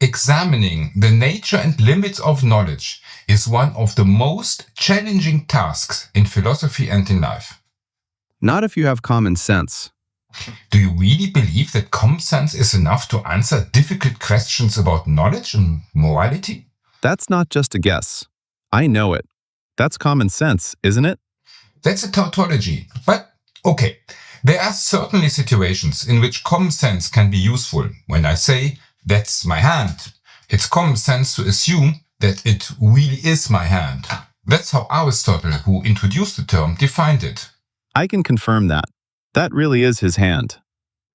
examining the nature and limits of knowledge is one of the most challenging tasks in philosophy and in life. Not if you have common sense. Do you really believe that common sense is enough to answer difficult questions about knowledge and morality? That's not just a guess. I know it. That's common sense, isn't it? That's a tautology. But okay, there are certainly situations in which common sense can be useful. When I say, that's my hand, it's common sense to assume that it really is my hand. That's how Aristotle, who introduced the term, defined it. I can confirm that. That really is his hand.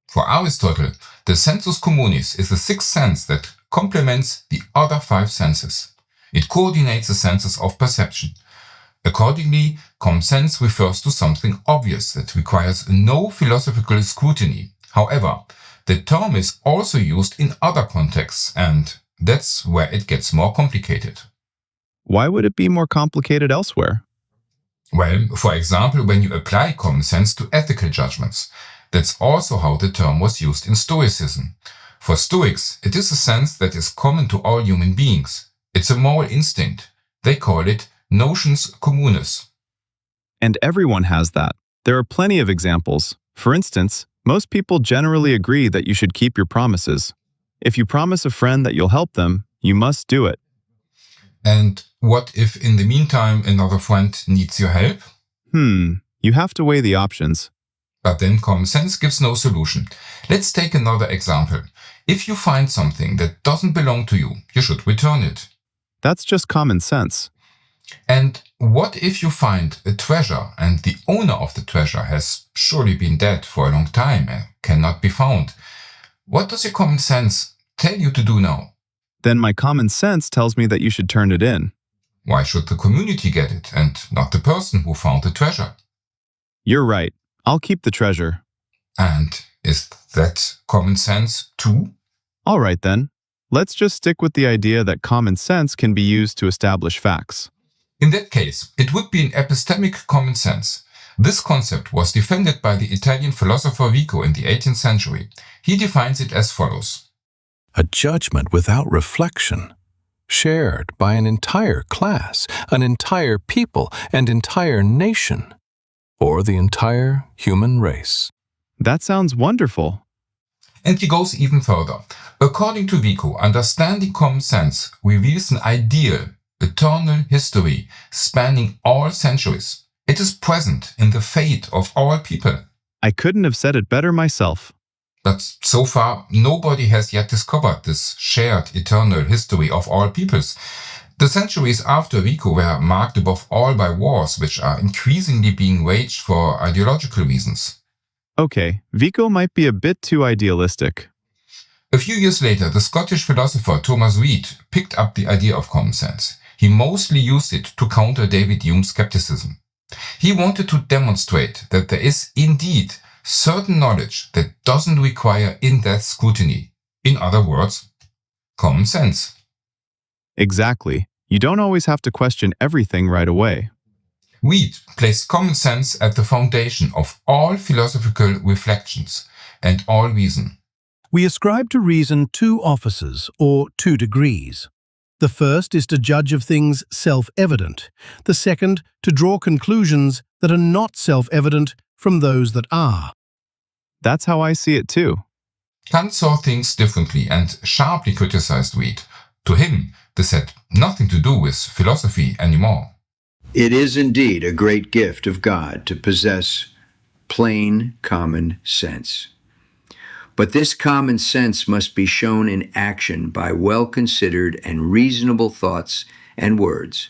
For Aristotle, the sensus communis is the sixth sense that complements the other five senses. It coordinates the senses of perception. Accordingly, common sense refers to something obvious that requires no philosophical scrutiny. However, the term is also used in other contexts, and that's where it gets more complicated. Why would it be more complicated elsewhere? Well, for example, when you apply common sense to ethical judgments, that's also how the term was used in Stoicism. For Stoics, it is a sense that is common to all human beings. It's a moral instinct. They call it notions communis. And everyone has that. There are plenty of examples. For instance, most people generally agree that you should keep your promises. If you promise a friend that you'll help them, you must do it. And what if in the meantime another friend needs your help? You have to weigh the options. But then common sense gives no solution. Let's take another example. If you find something that doesn't belong to you, you should return it. That's just common sense. And what if you find a treasure and the owner of the treasure has surely been dead for a long time and cannot be found? What does your common sense tell you to do now? Then my common sense tells me that you should turn it in. Why should the community get it and not the person who found the treasure? You're right. I'll keep the treasure. And is that common sense too? All right then. Let's just stick with the idea that common sense can be used to establish facts. In that case, it would be an epistemic common sense. This concept was defended by the Italian philosopher Vico in the 18th century. He defines it as follows. A judgment without reflection, shared by an entire class, an entire people, and entire nation, or the entire human race. That sounds wonderful. And he goes even further. According to Vico, understanding common sense reveals an ideal, eternal history spanning all centuries. It is present in the fate of all people. I couldn't have said it better myself. But so far, nobody has yet discovered this shared eternal history of all peoples. The centuries after Vico were marked above all by wars which are increasingly being waged for ideological reasons. Okay, Vico might be a bit too idealistic. A few years later, the Scottish philosopher Thomas Reid picked up the idea of common sense. He mostly used it to counter David Hume's skepticism. He wanted to demonstrate that there is indeed certain knowledge that doesn't require in-depth scrutiny. In other words, common sense. Exactly. You don't always have to question everything right away. Reid placed common sense at the foundation of all philosophical reflections and all reason. We ascribe to reason two offices, or two degrees. The first is to judge of things self-evident. The second, to draw conclusions that are not self-evident from those that are. That's how I see it too. Kant saw things differently and sharply criticized Reid. To him, this had nothing to do with philosophy anymore. It is indeed a great gift of God to possess plain common sense. But this common sense must be shown in action by well-considered and reasonable thoughts and words,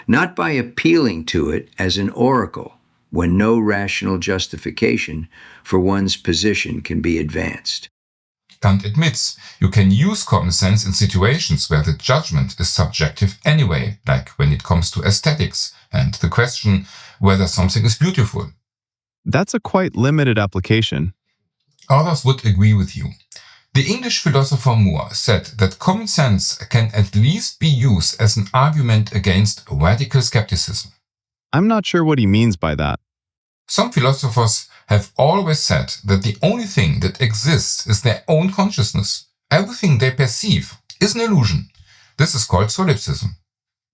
not by appealing to it as an oracle when no rational justification for one's position can be advanced. Kant admits you can use common sense in situations where the judgment is subjective anyway, like when it comes to aesthetics and the question whether something is beautiful. That's a quite limited application. Others would agree with you. The English philosopher Moore said that common sense can at least be used as an argument against radical skepticism. I'm not sure what he means by that. Some philosophers have always said that the only thing that exists is their own consciousness. Everything they perceive is an illusion. This is called solipsism.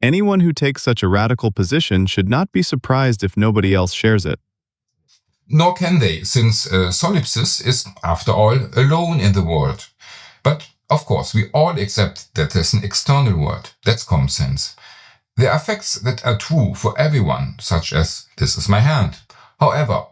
Anyone who takes such a radical position should not be surprised if nobody else shares it. Nor can they, since solipsis is, after all, alone in the world. But, of course, we all accept that there's an external world. That's common sense. There are facts that are true for everyone, such as, this is my hand. However,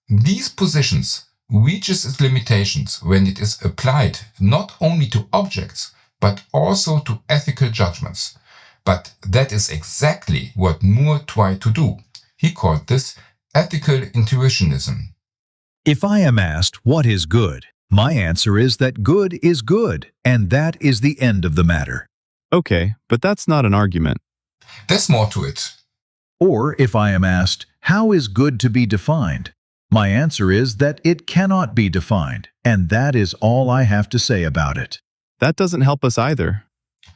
these positions reaches its limitations when it is applied not only to objects, but also to ethical judgments. But that is exactly what Moore tried to do. He called this ethical intuitionism. If I am asked what is good, my answer is that good is good, and that is the end of the matter. Okay, but that's not an argument. There's more to it. Or if I am asked, how is good to be defined? My answer is that it cannot be defined, and that is all I have to say about it. That doesn't help us either.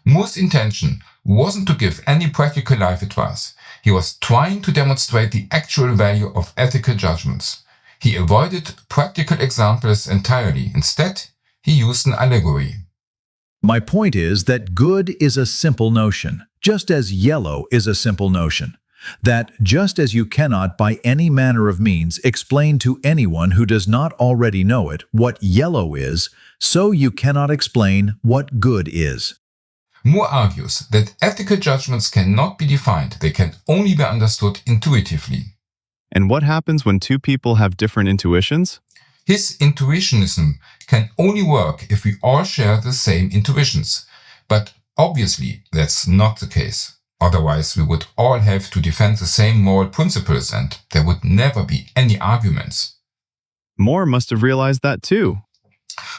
Moore's intention wasn't to give any practical life advice. He was trying to demonstrate the actual value of ethical judgments. He avoided practical examples entirely. Instead, he used an allegory. My point is that good is a simple notion, just as yellow is a simple notion. That just as you cannot by any manner of means explain to anyone who does not already know it what yellow is, so you cannot explain what good is. Moore argues that ethical judgments cannot be defined, they can only be understood intuitively. And what happens when two people have different intuitions? His intuitionism can only work if we all share the same intuitions. But obviously, that's not the case. Otherwise, we would all have to defend the same moral principles and there would never be any arguments. Moore must have realized that too.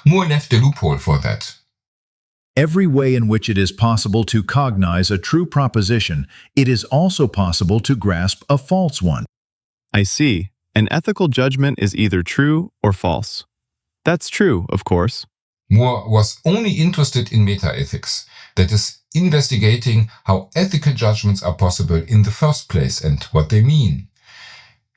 Moore left a loophole for that. Every way in which it is possible to cognize a true proposition, it is also possible to grasp a false one. I see. An ethical judgment is either true or false. That's true, of course. Moore was only interested in metaethics, that is, investigating how ethical judgments are possible in the first place and what they mean.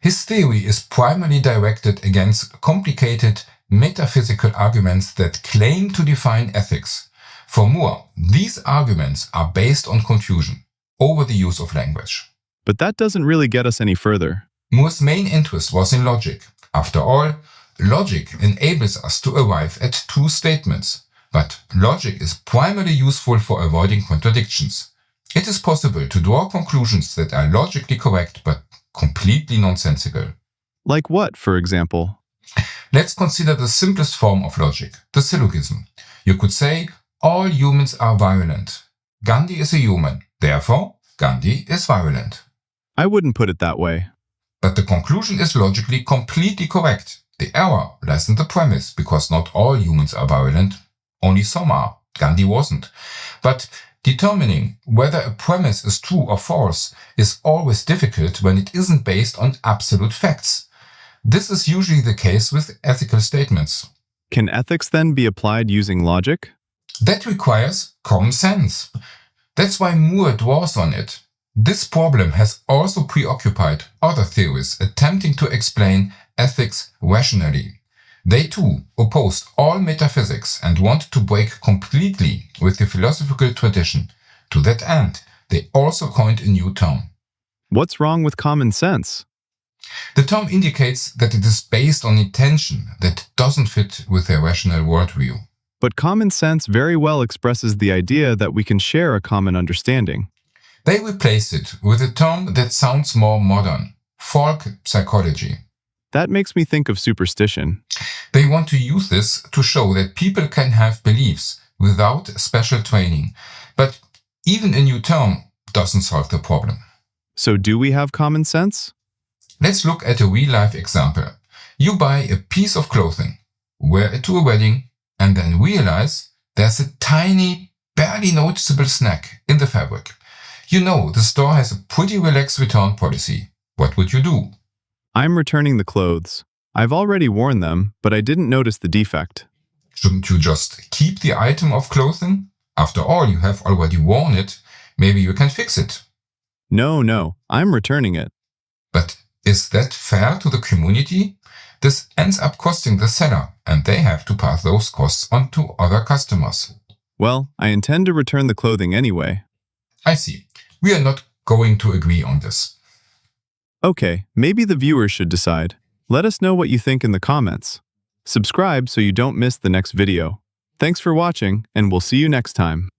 His theory is primarily directed against complicated metaphysical arguments that claim to define ethics. For Moore, these arguments are based on confusion over the use of language. But that doesn't really get us any further. Moore's main interest was in logic. After all, logic enables us to arrive at true statements. But logic is primarily useful for avoiding contradictions. It is possible to draw conclusions that are logically correct but completely nonsensical. Like what, for example? Let's consider the simplest form of logic, the syllogism. You could say, all humans are violent. Gandhi is a human. Therefore, Gandhi is violent. I wouldn't put it that way. But the conclusion is logically completely correct. The error lies in the premise, because not all humans are violent. Only some are. Gandhi wasn't. But determining whether a premise is true or false is always difficult when it isn't based on absolute facts. This is usually the case with ethical statements. Can ethics then be applied using logic? That requires common sense. That's why Moore draws on it. This problem has also preoccupied other theorists attempting to explain ethics rationally. They too opposed all metaphysics and wanted to break completely with the philosophical tradition. To that end, they also coined a new term. What's wrong with common sense? The term indicates that it is based on intention that doesn't fit with their rational worldview. But common sense very well expresses the idea that we can share a common understanding. They replaced it with a term that sounds more modern, folk psychology. That makes me think of superstition. They want to use this to show that people can have beliefs without special training. But even a new term doesn't solve the problem. So do we have common sense? Let's look at a real-life example. You buy a piece of clothing, wear it to a wedding, and then realize there's a tiny, barely noticeable snack in the fabric. You know the store has a pretty relaxed return policy. What would you do? I'm returning the clothes. I've already worn them, but I didn't notice the defect. Shouldn't you just keep the item of clothing? After all, you have already worn it. Maybe you can fix it. No, I'm returning it. But is that fair to the community? This ends up costing the seller, and they have to pass those costs on to other customers. Well, I intend to return the clothing anyway. I see. We are not going to agree on this. Okay, maybe the viewers should decide. Let us know what you think in the comments. Subscribe so you don't miss the next video. Thanks for watching, and we'll see you next time.